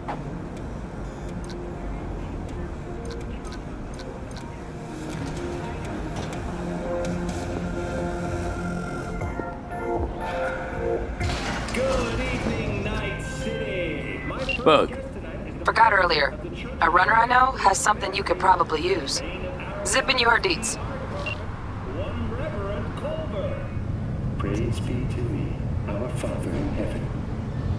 Good evening, Night City. Bug. Forgot earlier. A runner I know has something you could probably use. Zip in your deets. One Reverend Culver. Praise be to thee, our Father in heaven.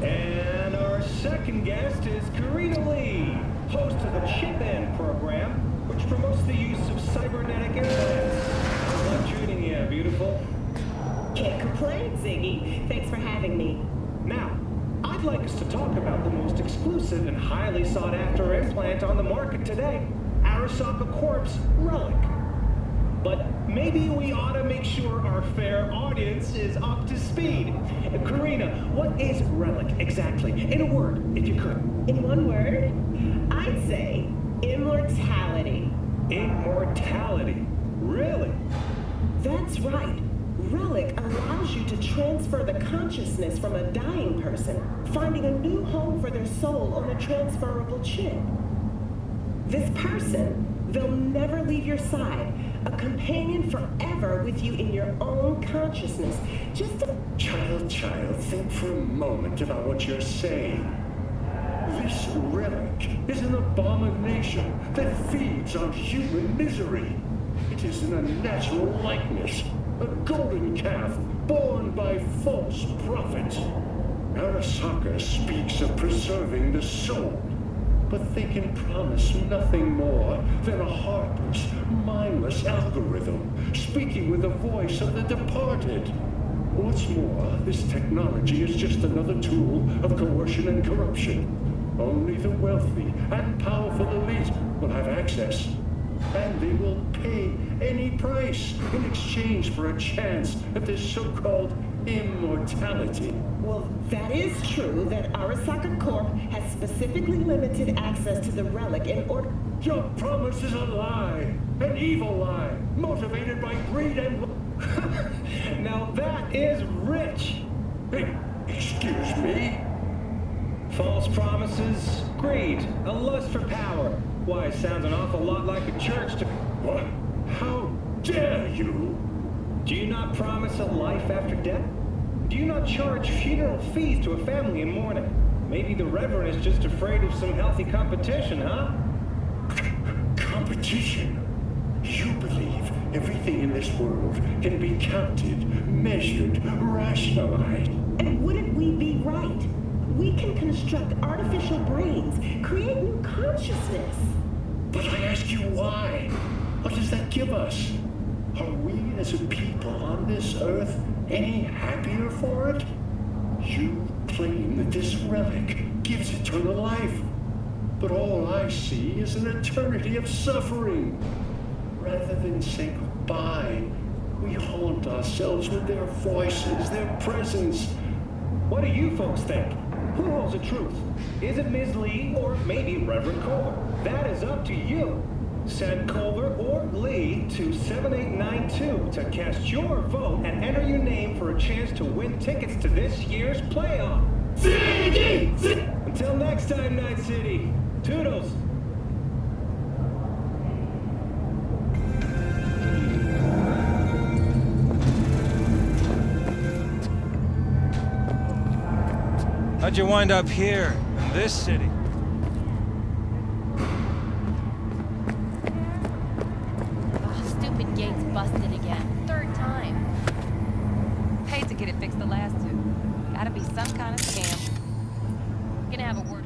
And our second guest is Karina Lee, host of the Chip In program, which promotes the use of cybernetic implants. I'm treating you, beautiful. Can't complain, Ziggy. Thanks for having me. Now, I'd like us to talk about the most exclusive and highly sought-after implant on the market today, Arasaka Corp's Relic. But maybe we ought to make sure our fair audience is up to speed. Karina, what is Relic exactly? In a word, if you could. In one word, I'd say immortality. Immortality? Really? That's right. Relic allows you to transfer the consciousness from a dying person, finding a new home for their soul on a transferable chip. This person, they'll never leave your side, a companion forever with you in your own consciousness. Just a... Child, think for a moment about what you're saying. This relic is an abomination that feeds on human misery. It is an unnatural likeness. A golden calf born by false prophets. Arasaka speaks of preserving the soul, but they can promise nothing more than a heartless, mindless algorithm speaking with the voice of the departed. What's more, this technology is just another tool of coercion and corruption. Only the wealthy and powerful elite will have access. And they will pay any price in exchange for a chance at this so-called immortality. Well, that is true that Arasaka Corp has specifically limited access to the relic in order... Your promise is a lie, an evil lie, motivated by greed and... Now that is rich. Excuse me? False promises, greed, a lust for power. Why, it sounds an awful lot like a church to... What? How dare you? Do you not promise a life after death? Do you not charge funeral fees to a family in mourning? Maybe the Reverend is just afraid of some healthy competition, huh? Competition? You believe everything in this world can be counted, measured, rationalized. And wouldn't we be right? We can construct artificial brains, create new consciousness. But I ask you why? What does that give us? Are we as a people on this earth any happier for it? You claim that this relic gives eternal life, but all I see is an eternity of suffering. Rather than say goodbye, we haunt ourselves with their voices, their presence. What do you folks think? Who holds the truth? Is it Ms. Lee or maybe Reverend Culver? That is up to you. Send Culver or Lee to 7892 to cast your vote and enter your name for a chance to win tickets to this year's playoff. Until next time, Night City. Toodles. How'd you wind up here, in this city? Oh, stupid gate's busted again. Third time. Paid to get it fixed the last two. Gotta be some kind of scam. Gonna have a word.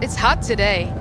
It's hot today.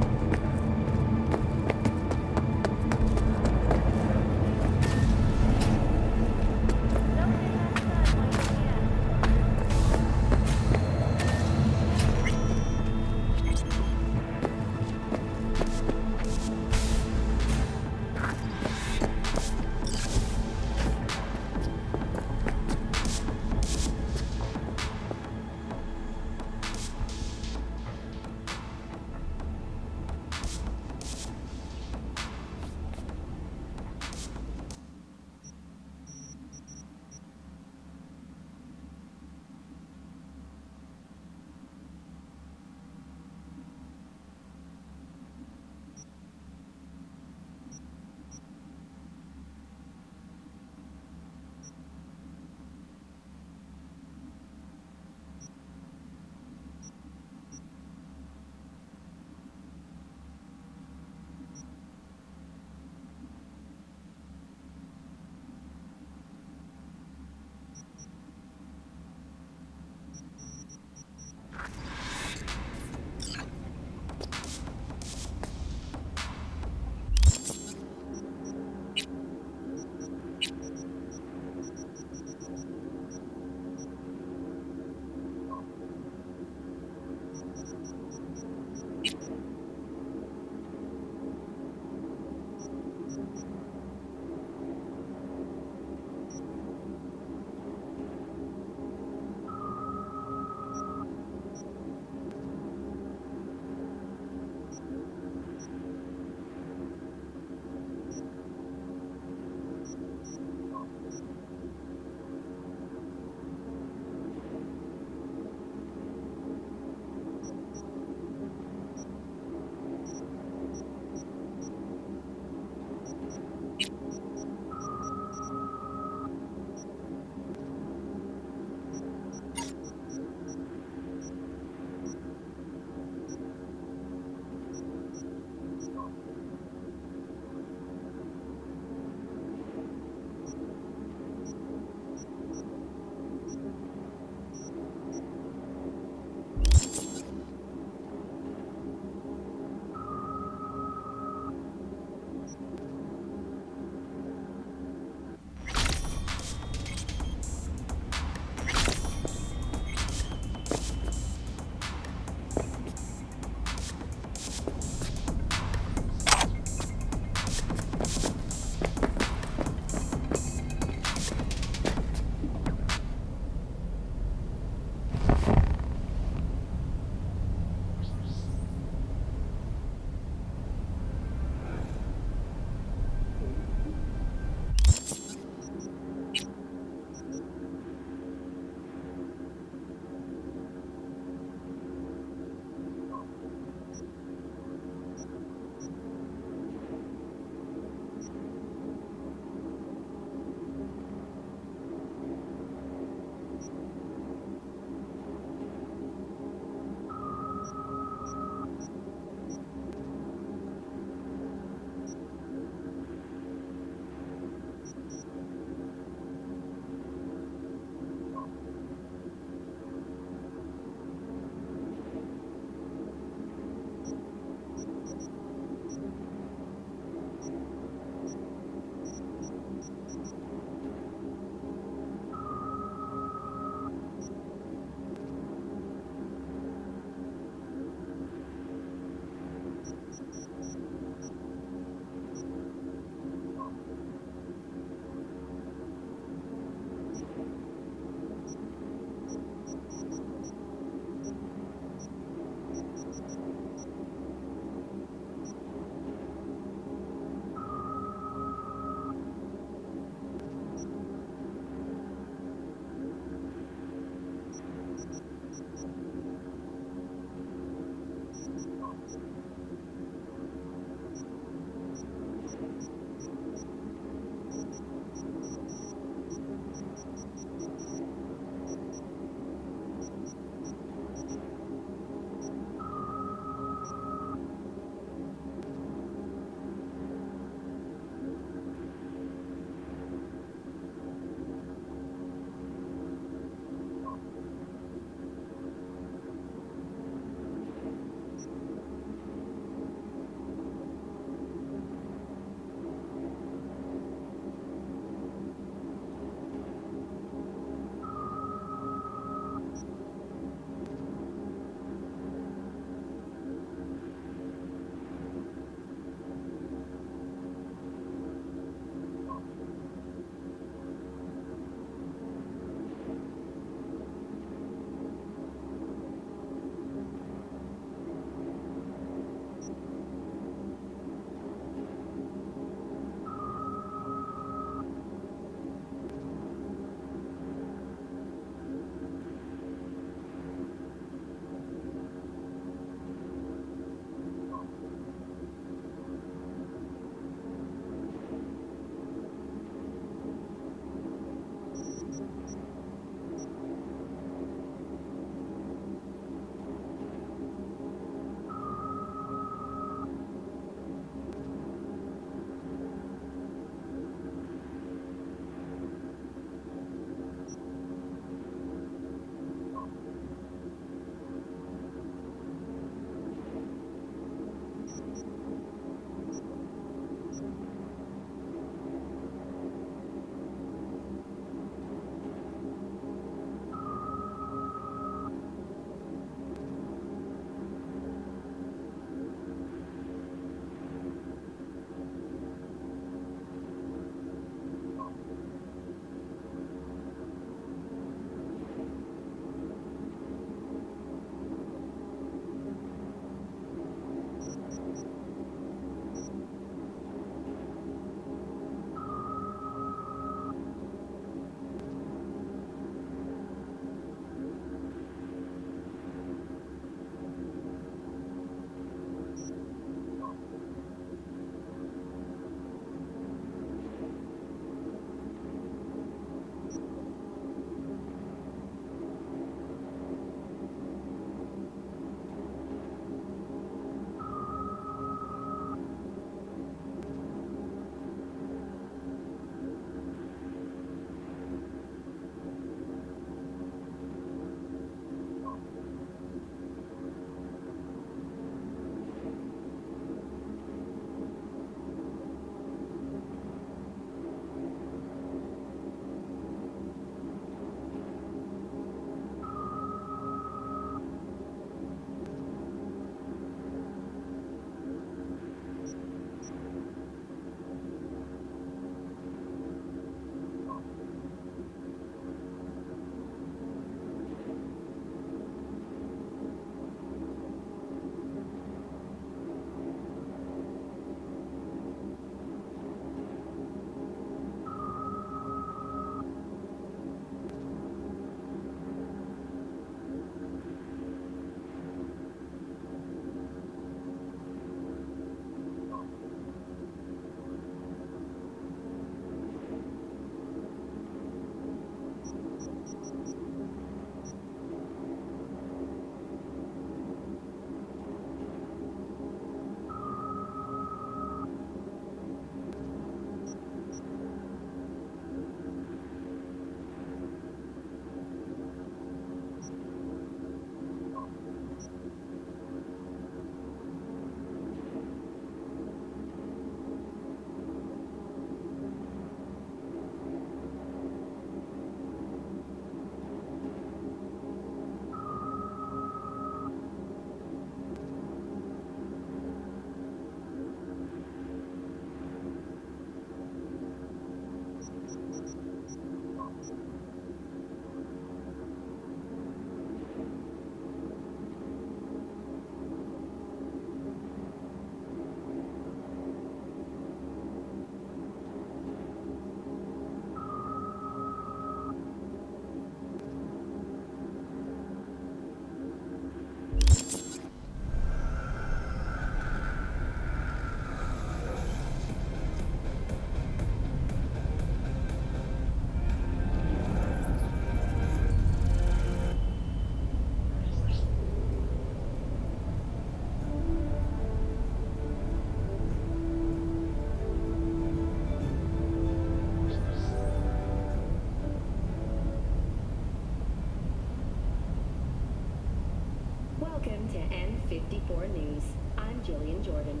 to N54 News. I'm Jillian Jordan.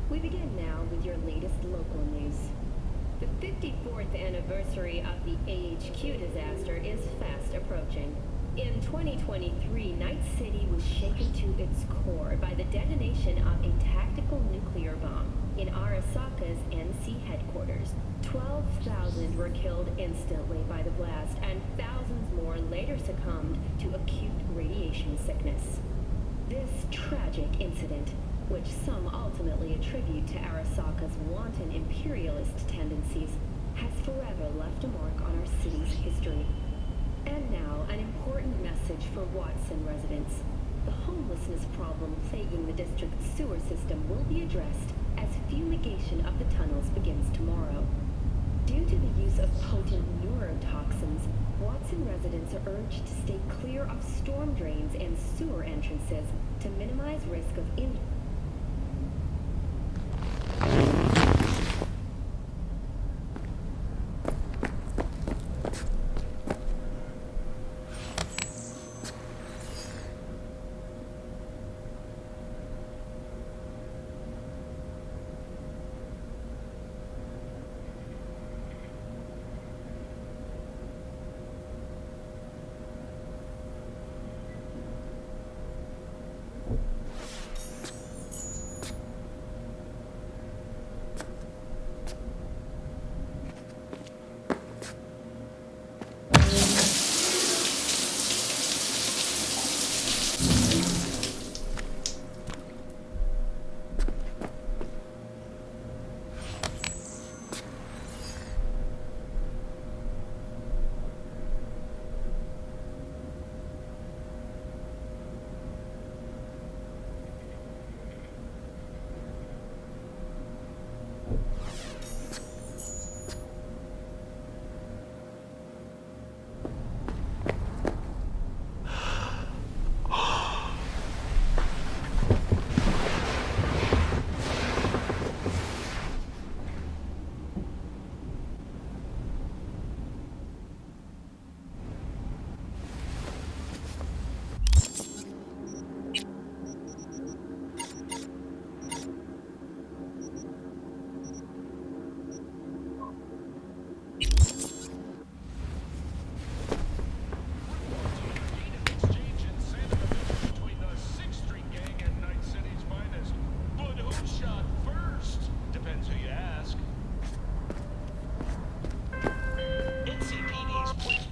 We begin now with your latest local news. The 54th anniversary of the AHQ disaster is fast approaching. In 2023, Night City was shaken to its core by the detonation of a tactical nuclear bomb in Arasaka's NC headquarters. 12,000 were killed instantly by the blast, and thousands more later succumbed to acute radiation sickness. This tragic incident, which some ultimately attribute to Arasaka's wanton imperialist tendencies, has forever left a mark on our city's history. And now, an important message for Watson residents. The homelessness problem plaguing the district's sewer system will be addressed as fumigation of the tunnels begins tomorrow. Due to the use of potent neurotoxins, Watson residents are urged to stay clear of storm drains and sewer entrances to minimize risk of injury.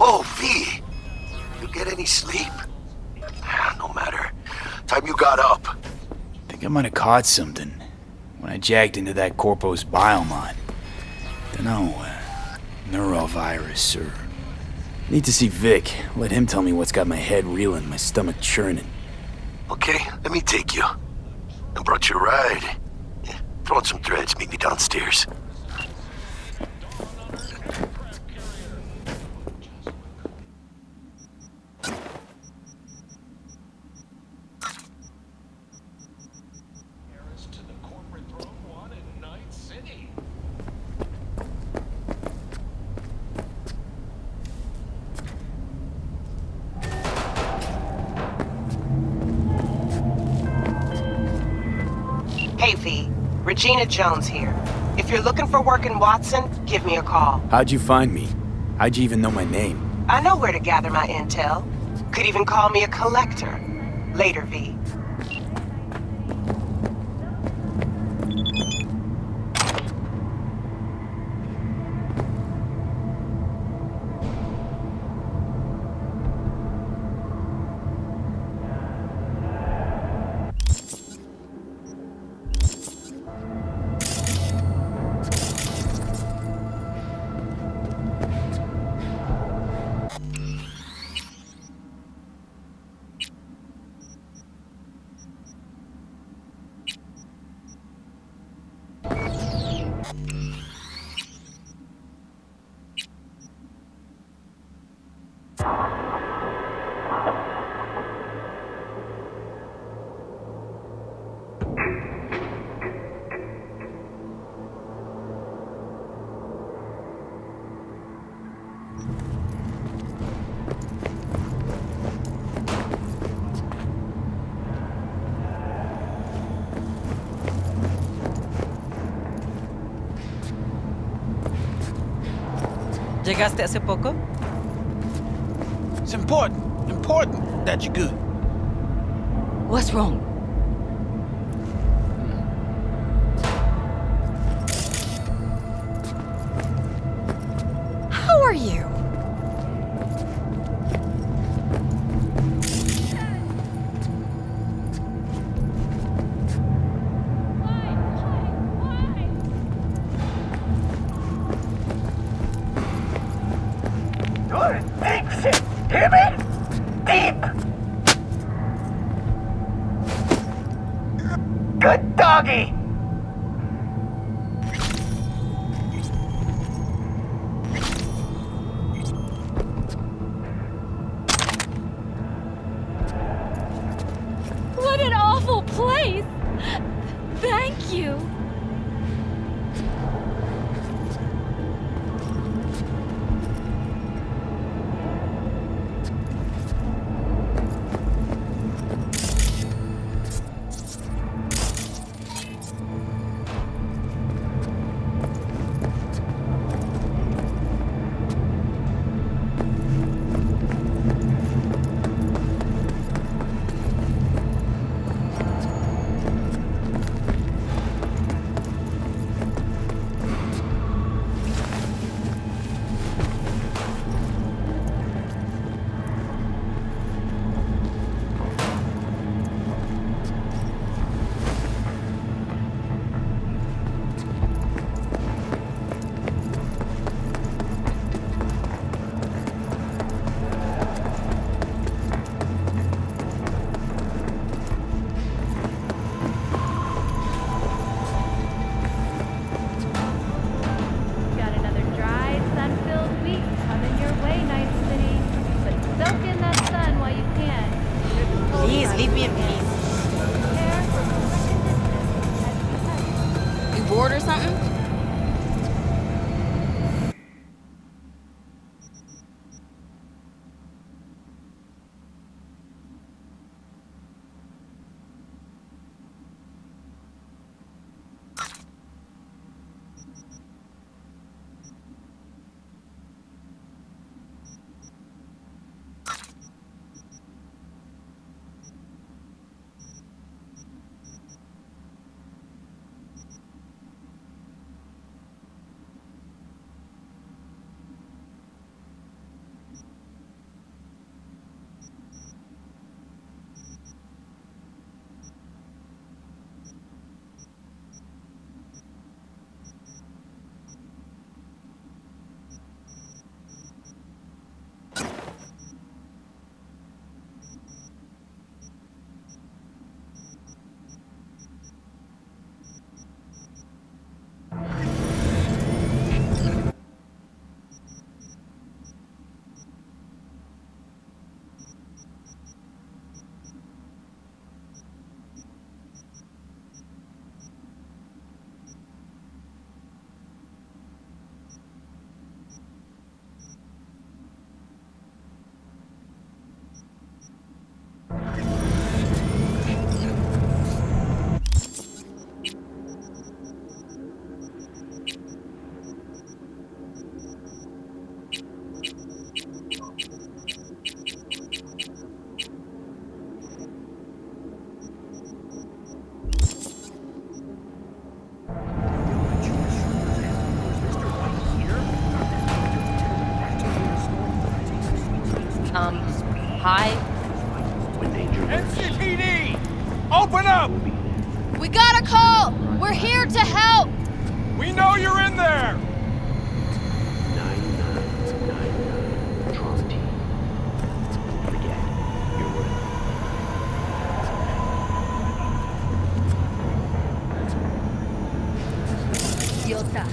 Oh, V! You get any sleep? No matter. Time you got up. Think I might have caught something when I jacked into that Corpo's biomod. Dunno, neurovirus or... Need to see Vic. Let him tell me what's got my head reeling, my stomach churning. Okay, let me take you. I brought you a ride. Yeah, throw on some threads, meet me downstairs. Hey, V. Regina Jones here. If you're looking for work in Watson, give me a call. How'd you find me? How'd you even know my name? I know where to gather my intel. Could even call me a collector. Later, V. ¿Llegaste hace poco? It's important that you're good. What's wrong? How are you? Hear me? Deep! Good doggy! What an awful place! Thank you! Leave me in peace. You bored or something? Hi? NCPD! Open up! We got a call! We're here to help! We know you're in there! 9999 Trauma Team. Forget your Idiota.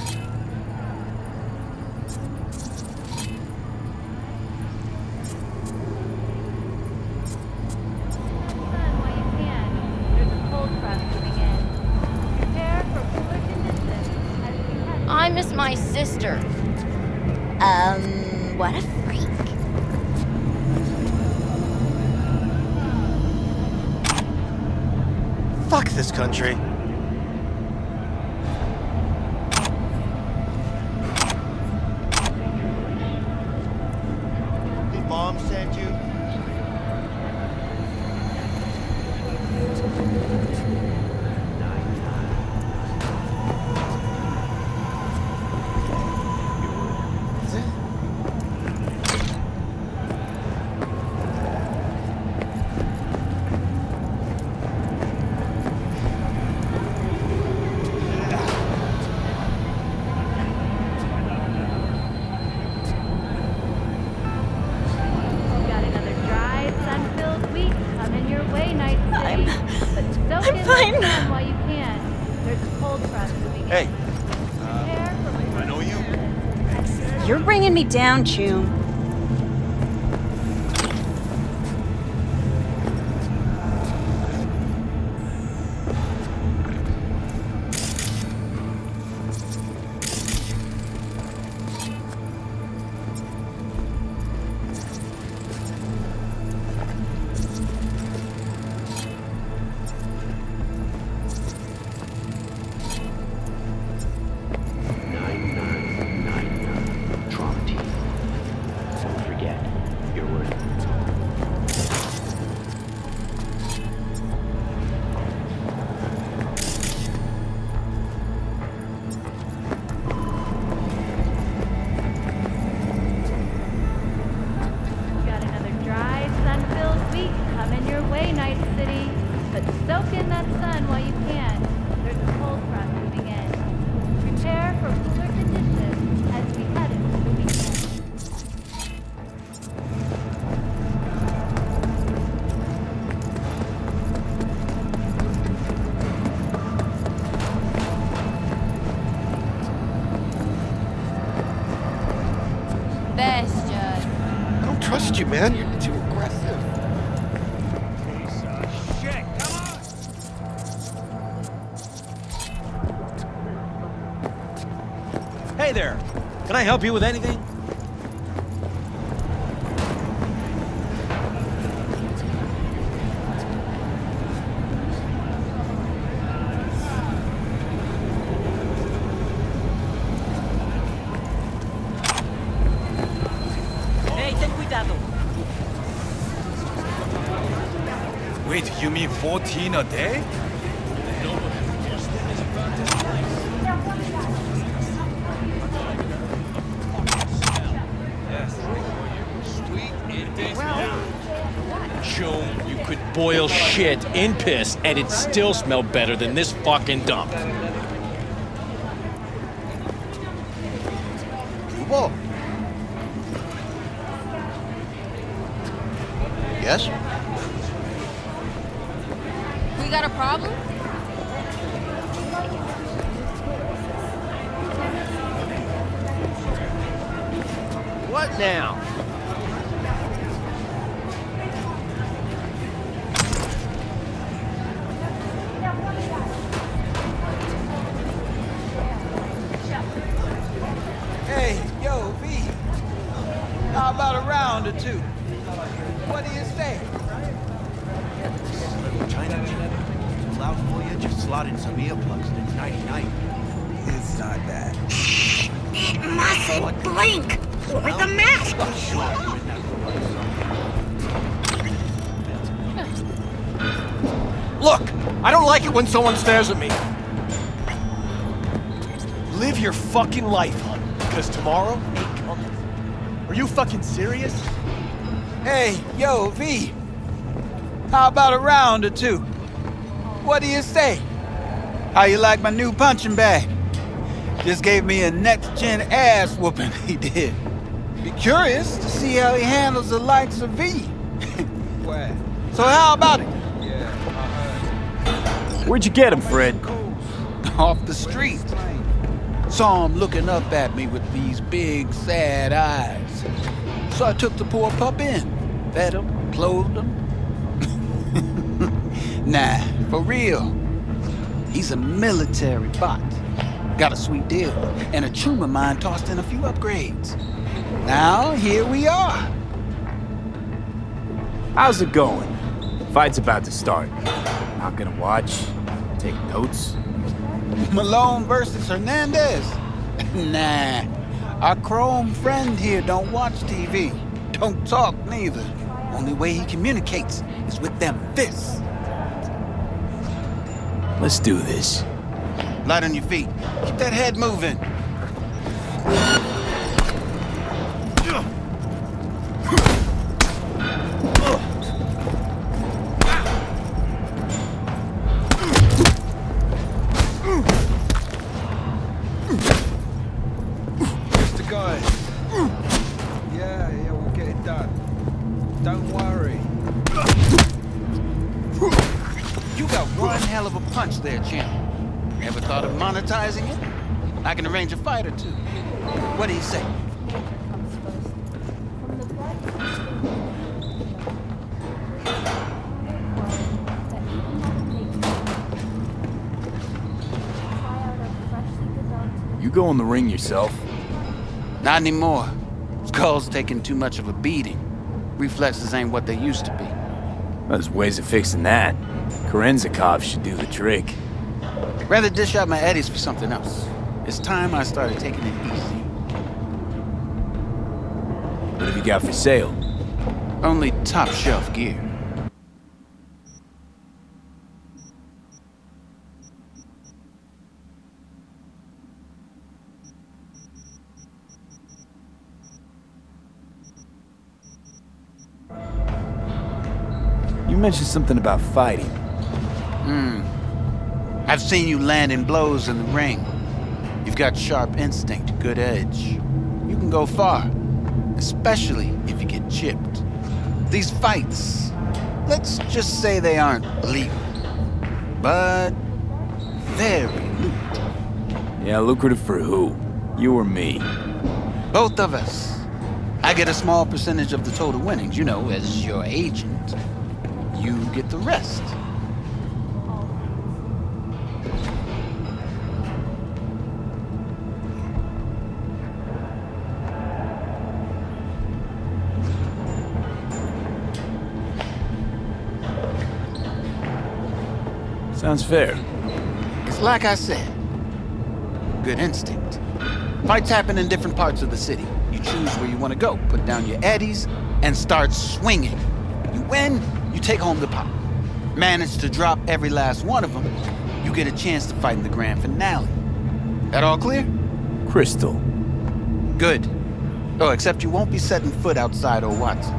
I miss my sister. What a freak. Fuck this country. mom sent you? You're bringing me down, Choom. I don't trust you, man. You're too aggressive. Piece of shit, come on! Hey there! Can I help you with anything? Wait, you mean 14 a day? Joan, you could boil shit in piss and it'd still smell better than this fucking dump. Whoa. Yes? We got a problem? What now? Hey, yo, V. How about a round or two? What do you say? China too loud for you, just slot in some earplugs and it's nighty-night. It's not bad. It mustn't blink with a mask. Look, I don't like it when someone stares at me. Live your fucking life, hon, because tomorrow ain't coming. Are you fucking serious? Hey, yo, V. How about a round or two? What do you say? How you like my new punching bag? Just gave me a next-gen ass whooping, he did. Be curious to see how he handles the likes of V. Where? So how about it? Where'd you get him, Fred? Off the street. Saw him looking up at me with these big, sad eyes. So I took the poor pup in. Fed him, clothed him. Nah, for real. He's a military bot. Got a sweet deal, and a chum of mine tossed in a few upgrades. Now, here we are. How's it going? Fight's about to start. Not gonna watch? Take notes? Malone versus Hernandez? Nah, our chrome friend here don't watch TV. Don't talk neither. Only way he communicates is with them fists. Let's do this. Light on your feet. Keep that head moving. Mr. Guy. Yeah, we'll get it done. Don't worry. You got one hell of a punch there, champ. Ever thought of monetizing it? I can arrange a fight or two. What do you say? You go in the ring yourself? Not anymore. Skull's taking too much of a beating. Reflexes ain't what they used to be. There's ways of fixing that. Korenzakov should do the trick. Rather dish out my eddies for something else. It's time I started taking it easy. What have you got for sale? Only top shelf gear. You mentioned something about fighting. I've seen you landing blows in the ring. You've got sharp instinct, good edge. You can go far, especially if you get chipped. These fights, let's just say they aren't legal, but very lucrative. Yeah, lucrative for who? You or me? Both of us. I get a small percentage of the total winnings, you know, as your agent. You get the rest. Sounds fair. It's like I said. Good instinct. Fights happen in different parts of the city. You choose where you want to go, put down your eddies, and start swinging. You win, you take home the pot. Manage to drop every last one of them, you get a chance to fight in the grand finale. That all clear? Crystal. Good. Oh, except you won't be setting foot outside Watson.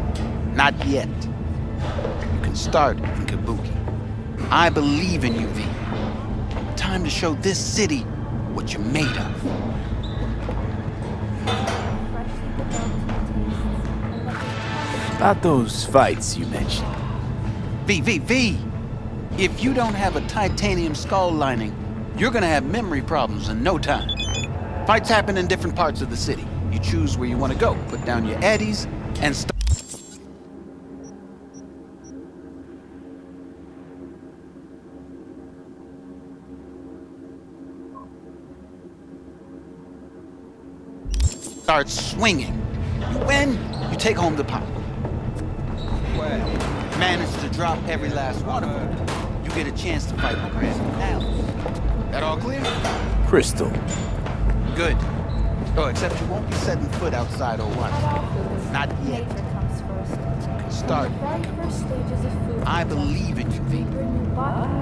Not yet. You can start in Kabuki. I believe in you, V. Time to show this city what you're made of. About those fights you mentioned. V. If you don't have a titanium skull lining, you're gonna have memory problems in no time. Fights happen in different parts of the city. You choose where you want to go, put down your eddies, and start. Start swinging. You win, you take home the pot. Manage to drop every last one of them. You get a chance to fight the grand finale. That all clear? Crystal. Good. Oh, except you won't be setting foot outside Watson. Not yet. You can start. I believe in you, V.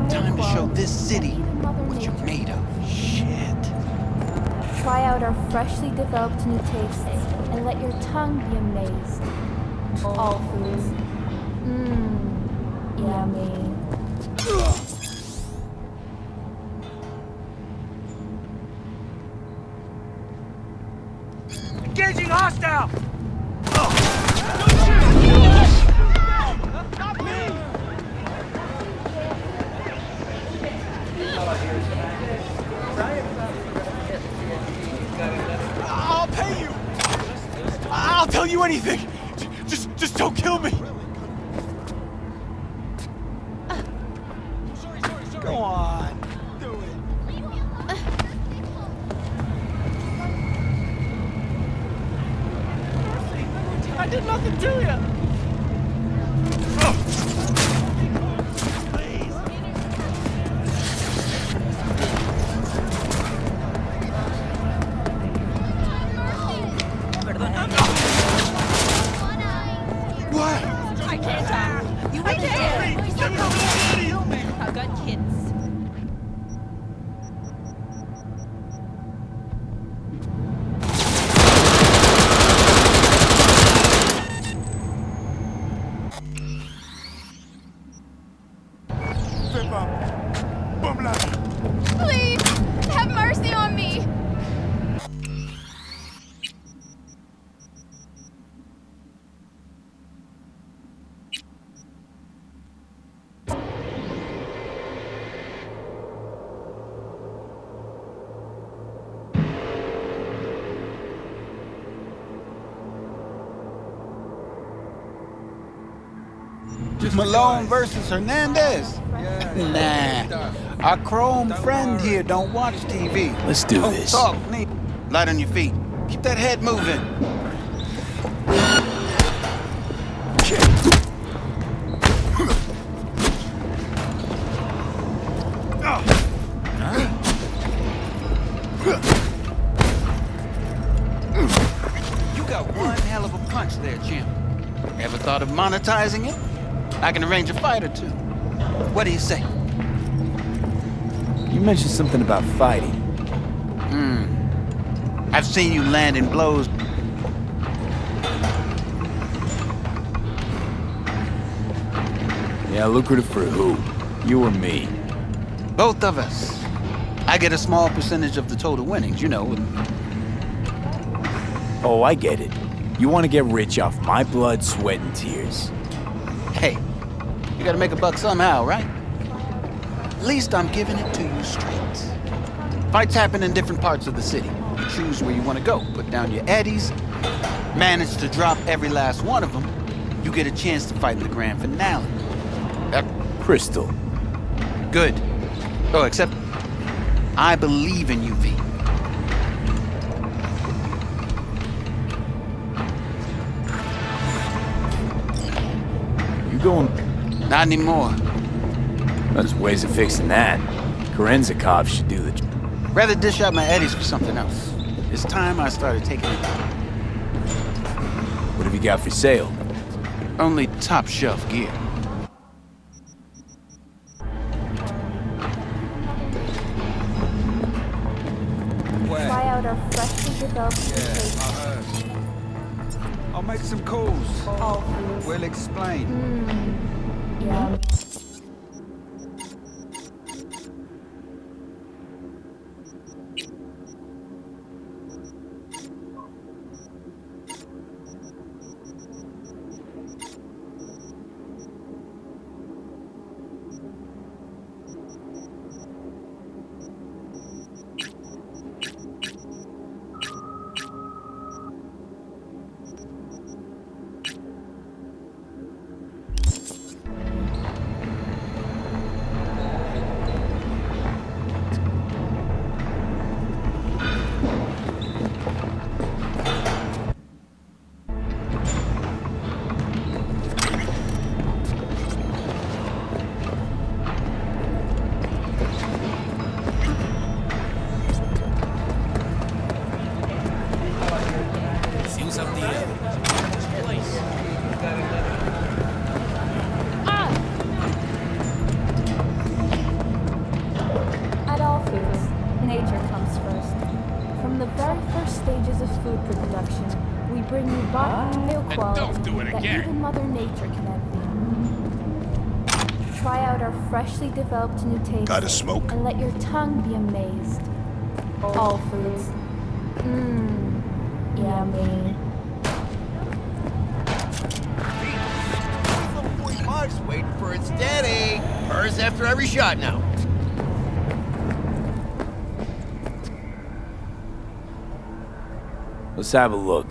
Time to show this city what you're made of. Shit. Try out our freshly developed new tastes and let your tongue be amazed. All foods. Yummy. Engaging hostile! Not me! I'll pay you! I'll tell you anything! Just don't kill me! Go on, do it. I did nothing to you! Malone versus Hernandez? Nah. Our chrome friend here don't watch TV. Let's do this. Talk, Nate. Light on your feet. Keep that head moving. You got one hell of a punch there, champ. Ever thought of monetizing it? I can arrange a fight or two. What do you say? You mentioned something about fighting. I've seen you landing blows. Yeah, lucrative for who? You or me? Both of us. I get a small percentage of the total winnings, you know. Oh, I get it. You want to get rich off my blood, sweat, and tears. Hey, you gotta make a buck somehow, right? At least I'm giving it to you straight. Fights happen in different parts of the city. You choose where you want to go, put down your eddies, manage to drop every last one of them, you get a chance to fight in the grand finale. Crystal. Good. Oh, except I believe in you, V. You going? Not anymore. There's ways of fixing that. Korenzakov should do the job. Rather dish out my eddies for something else. It's time I started taking it. What have you got for sale? Only top shelf gear. Try out our freshly developed taste. I'll make some calls. All foods. We'll explain. Yeah. At all foods, nature comes first. From the very first stages of food production, we bring you bottom milk quality that even Mother Nature can envy. Try out our freshly developed new taste. Got a smoke? And let your tongue be amazed. All foods. Yummy. Mark's waiting for it steady. Hers after every shot now. Let's have a look.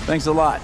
Thanks a lot.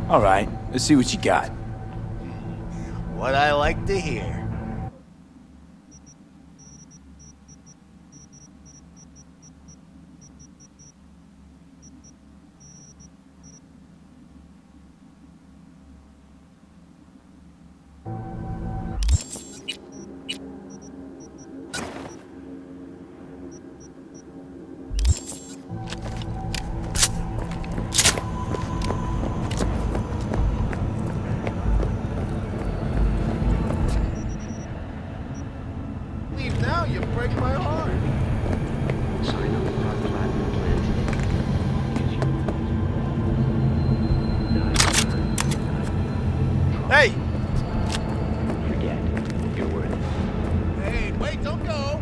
All right, let's see what you got. What I like to hear. Leave now, you break my heart. Sign up for our platinum plan today. Hey! Forget. You're worth it. Hey, wait, don't go!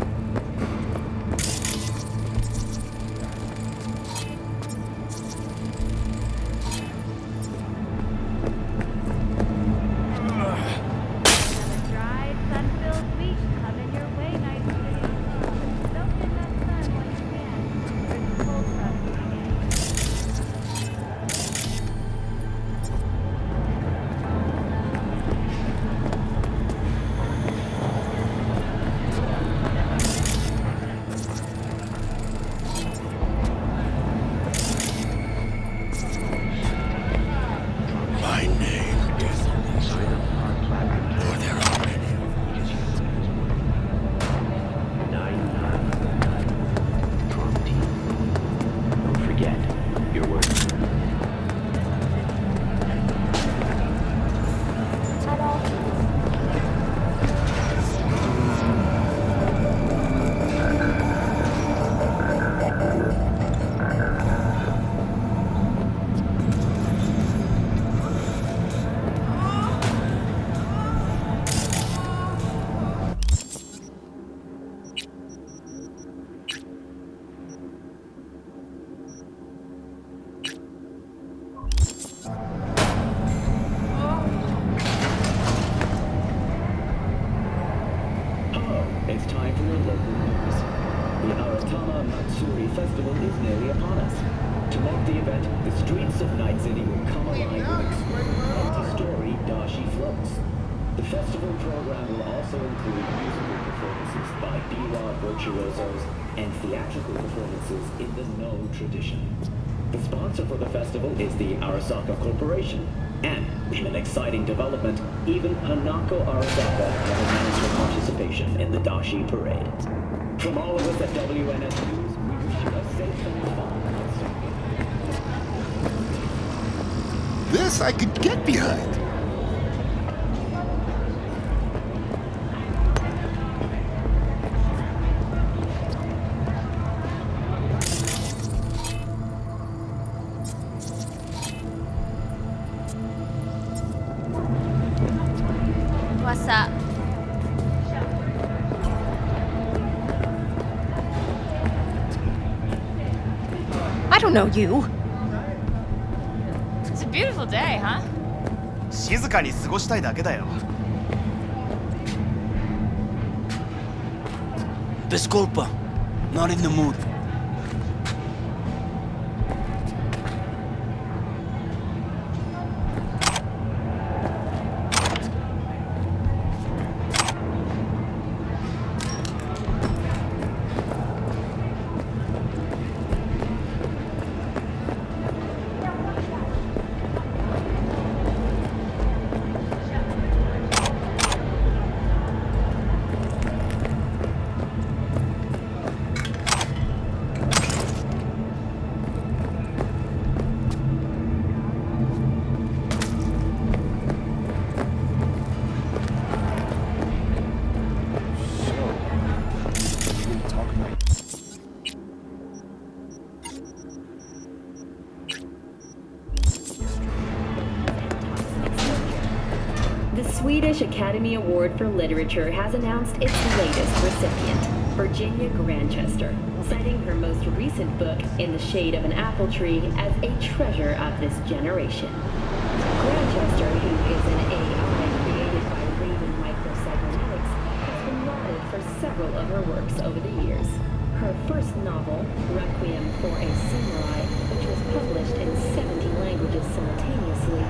Dry, sun-filled beach coming your way, night city. Soak in that sun while you can. There's a cold front moving in. My name is Sign up for our platinum plan. for their already. 999. Trump team. Don't forget, you're worth it. At all. Hello, it's time for your local news. The Aratama Matsuri Festival is nearly upon us. To mark the event, the streets of Night City will come alive with exciting multi-story dashi floats. The festival program will also include musical performances by biwa virtuosos and theatrical performances in the No tradition. The sponsor for the festival is the Arasaka Corporation. And, in an exciting development, even Hanako Arasaka has announced her participation in the Dashi Parade. From all of us at WNS News, we wish you a safe and fun concert. This I could get behind. What's up? I don't know you. It's a beautiful day, huh? 静かに過ごしたいだけだよ。 Disculpa. Not in the mood. The Swedish Academy Award for Literature has announced its latest recipient, Virginia Grantchester, citing her most recent book, In the Shade of an Apple Tree, as a treasure of this generation. Grantchester, who is an AI created by Raven Microcybernetics, has been lauded for several of her works over the years. Her first novel, Requiem for a Samurai, which was published in 70 languages simultaneously,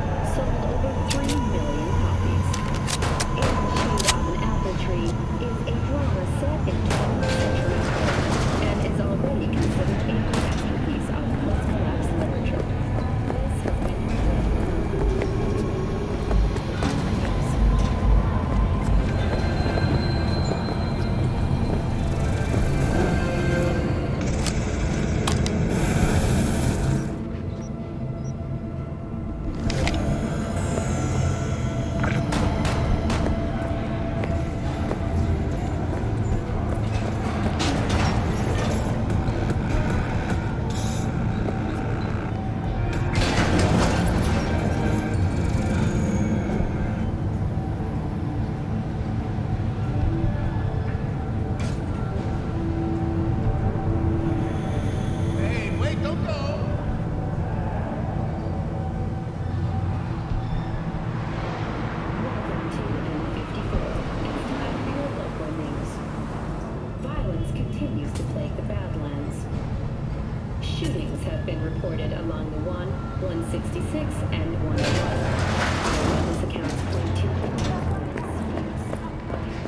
66 and 1. This accounts for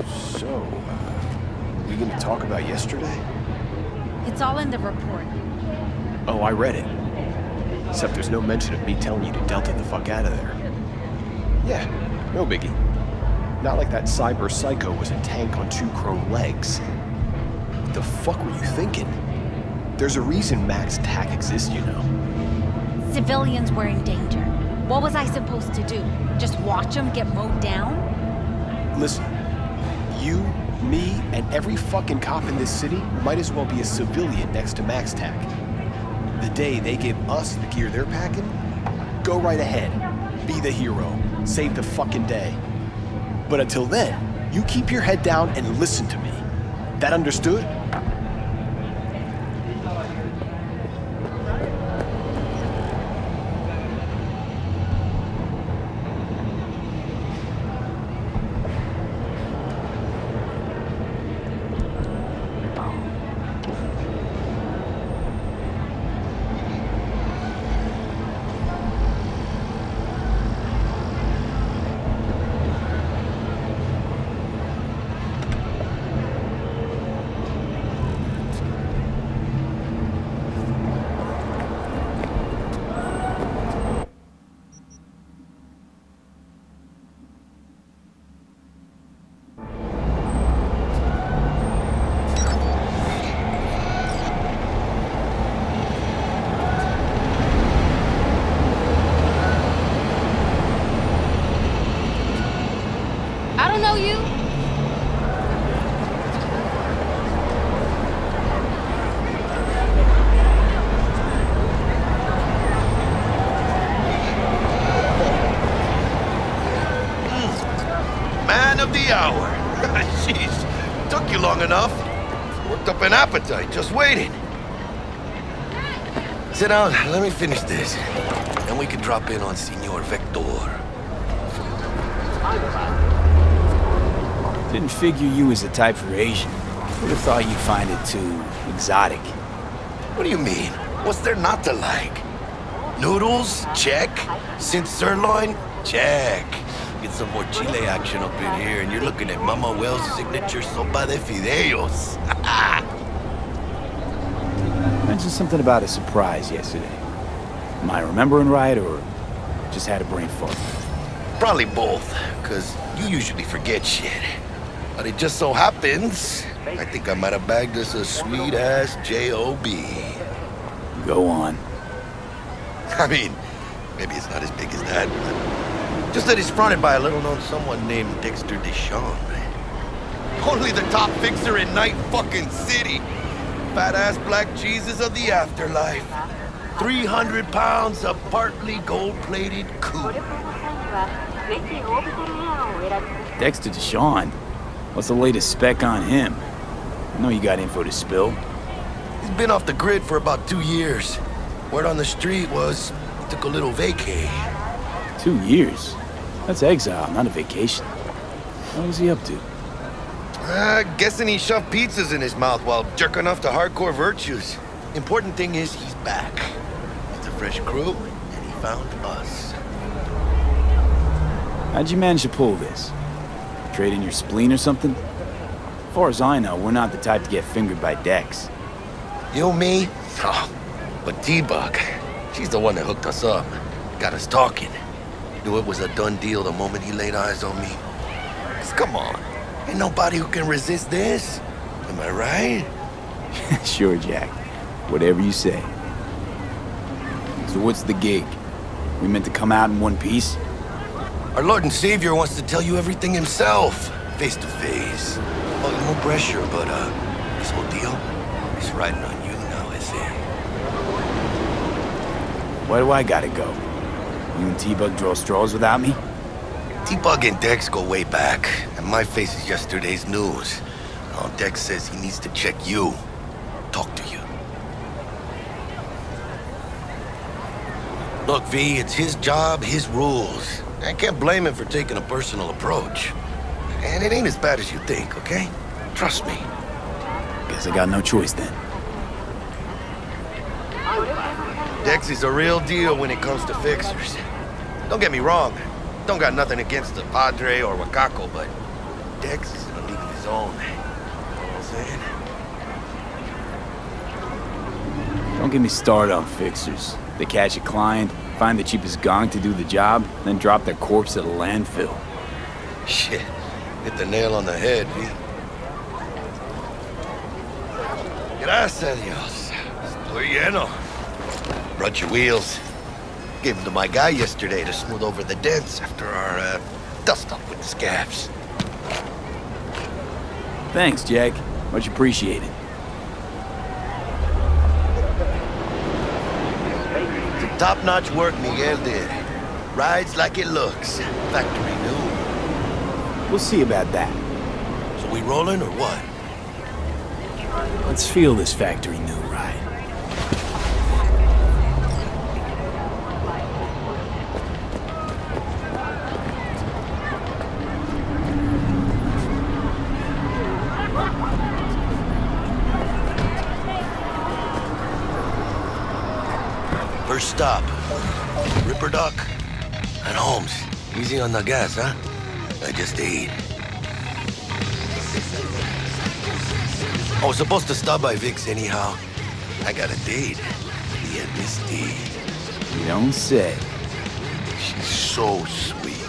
2. So, we gonna talk about yesterday? It's all in the report. Oh, I read it. Except there's no mention of me telling you to Delta the fuck out of there. Yeah, no biggie. Not like that cyber psycho was a tank on 2 chrome legs. What the fuck were you thinking? There's a reason Max TAC exists, you know. Civilians were in danger. What was I supposed to do? Just watch them get mowed down? Listen, you, me, and every fucking cop in this city might as well be a civilian next to Max TAC. The day they give us the gear they're packing, go right ahead. Be the hero. Save the fucking day. But until then, you keep your head down and listen to me. That understood? I don't know you. Man of the hour. Jeez, took you long enough. Worked up an appetite, just waiting. Sit down, let me finish this. Then we can drop in on Senor Vector. Didn't figure you was the type for Asian. Would have thought you'd find it too exotic. What do you mean? What's there not to like? Noodles? Check. Since sirloin? Check. Get some more chile action up in here, and you're looking at Mama Wells' signature sopa de fideos. Mentioned something about a surprise yesterday. Am I remembering right, or just had a brain fart? Probably both, because you usually forget shit. But it just so happens, I think I might have bagged us a sweet-ass J.O.B. Go on. I mean, maybe it's not as big as that, but just that it's fronted by a little-known someone named Dexter Deshawn. Only the top fixer in Night fucking City. Fat-ass black Jesus of the afterlife. 300 pounds of partly gold-plated coupe. Dexter Deshawn? What's the latest spec on him? I know you got info to spill. He's been off the grid for about 2 years. Word on the street was he took a little vacay. 2 years? That's exile, not a vacation. What was he up to? Guessing he shoved pizzas in his mouth while jerking off to hardcore virtues. Important thing is he's back. It's a fresh crew, and he found us. How'd you manage to pull this? Trade in your spleen or something? As far as I know, we're not the type to get fingered by Dex. You, me? Oh, but T-Bug, she's the one that hooked us up. Got us talking. Knew it was a done deal the moment he laid eyes on me. 'Cause come on, ain't nobody who can resist this. Am I right? Sure, Jack. Whatever you say. So what's the gig? We meant to come out in one piece? Our Lord and Savior wants to tell you everything himself, face to face. Oh, no pressure, but this whole deal is riding on you now, I see. Why do I gotta go? You and T-Bug draw straws without me? T-Bug and Dex go way back, and my face is yesterday's news. Now Dex says he needs to check you, talk to you. Look, V, it's his job, his rules. I can't blame him for taking a personal approach. And it ain't as bad as you think, okay? Trust me. Guess I got no choice then. Dex is a real deal when it comes to fixers. Don't get me wrong, don't got nothing against the Padre or Wakako, but Dex is in a league of his own. You know what I'm saying? Don't get me started on fixers. They catch a client, find the cheapest gong to do the job, then drop their corpse at a landfill. Shit, hit the nail on the head, V. Gracias, Dios. Estoy lleno. Brought your wheels. Gave them to my guy yesterday to smooth over the dents after our dust-up with the scabs. Thanks, Jack. Much appreciated. Some top-notch work Miguel did. Rides like it looks. Factory new. We'll see about that. So we rolling or what? Let's feel this factory new ride. First stop, RIPPERDOC and Holmes. Easy on the gas, huh? I just ate. I was supposed to stop by Vic's anyhow. I got a date. Me and Misty. You don't say. She's so sweet.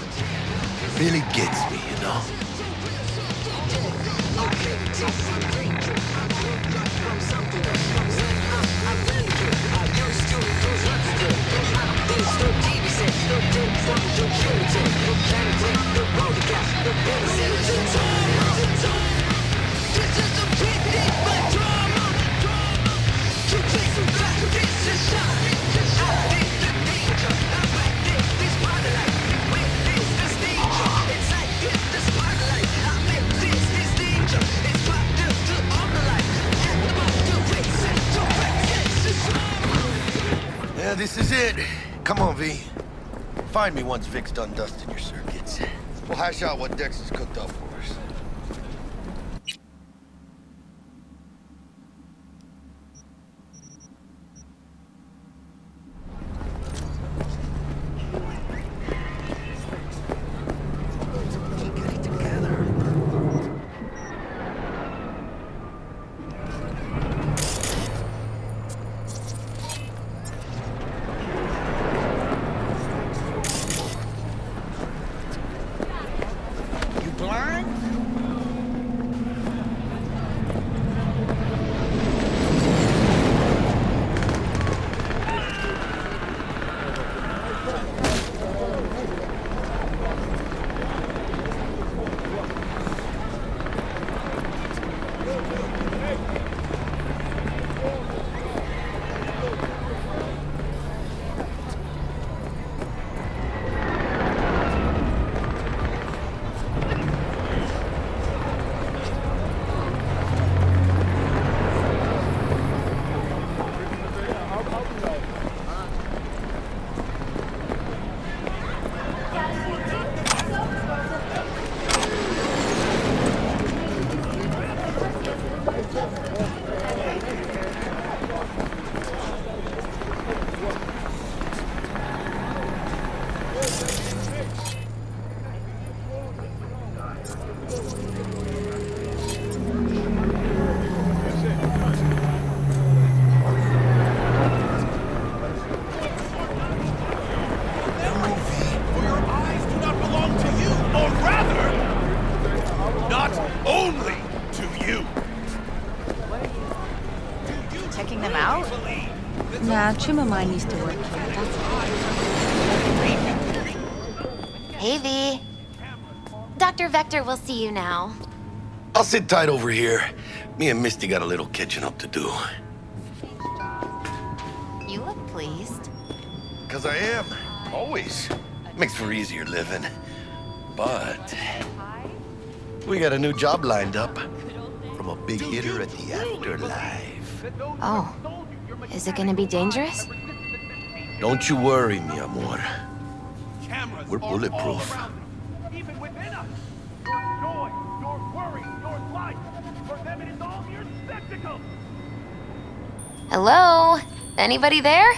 Really gets me, you know? Yeah, this is it. Come on, V. Find me once Vic's done dusting your circuits. We'll hash out what Dex has cooked up for us. Nah, trim of mine used to work here. Hey, V. Dr. Vector will see you now. I'll sit tight over here. Me and Misty got a little catching up to do. You look pleased. 'Cause I am. Always. Makes for easier living. But we got a new job lined up from a big hitter at the afterlife. Oh. Is it gonna be dangerous? Don't you worry, mi amor. We're bulletproof. Even within us. Your joy, your worry, your life. For them it is all mere spectacle. Hello? Anybody there?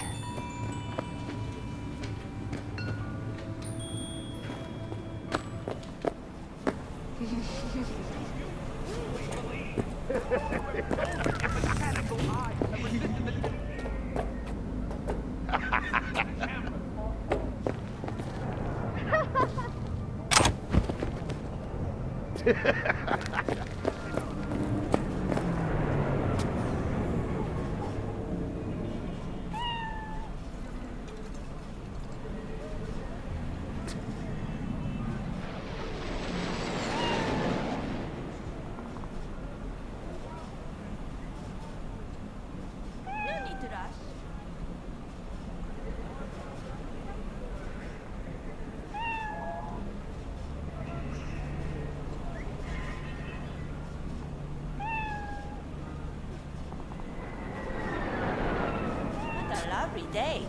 What a lovely day.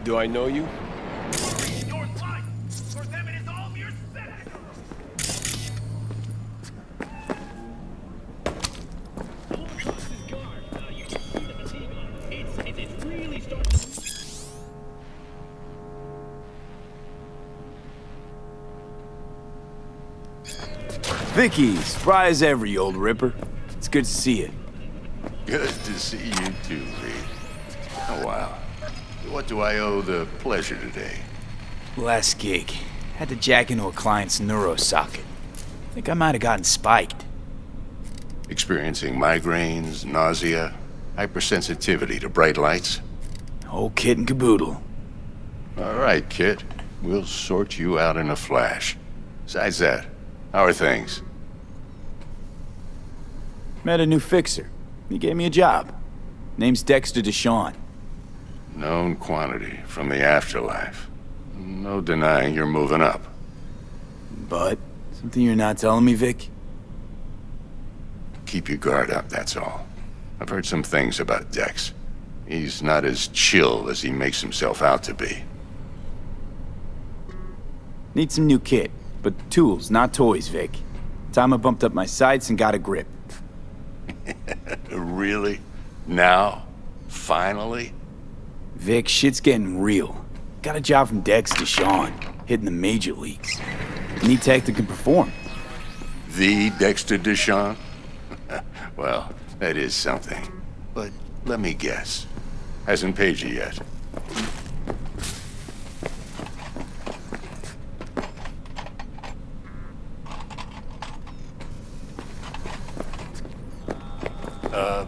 Do I know you? Vicky, surprise every old Ripper. It's good to see you. Good to see you too, V. Oh, wow. What do I owe the pleasure today? Last gig. Had to jack into a client's neuro socket. Think I might have gotten spiked. Experiencing migraines, nausea, hypersensitivity to bright lights? Whole kit and caboodle. All right, kid. We'll sort you out in a flash. Besides that, how are things? Met a new fixer. He gave me a job. Name's Dexter Deshawn. Known quantity from the afterlife. No denying you're moving up. But, something you're not telling me, Vic? Keep your guard up, that's all. I've heard some things about Dex. He's not as chill as he makes himself out to be. Need some new kit, but tools, not toys, Vic. Time I bumped up my sights and got a grip. Really? Now? Finally? Vic, shit's getting real. Got a job from Dex Deshawn, hitting the major leagues. Need tech that can perform. The Dexter Deshawn? Well, that is something. But let me guess. Hasn't paid you yet.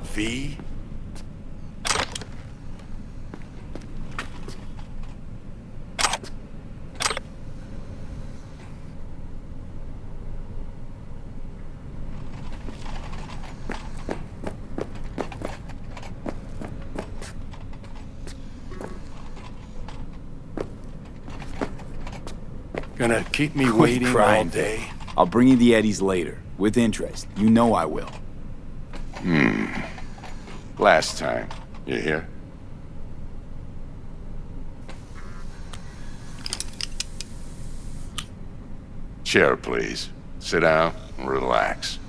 V? Gonna keep me waiting all day? I'll bring you the eddies later, with interest. You know I will. Last time. You hear? Chair, please. Sit down and relax.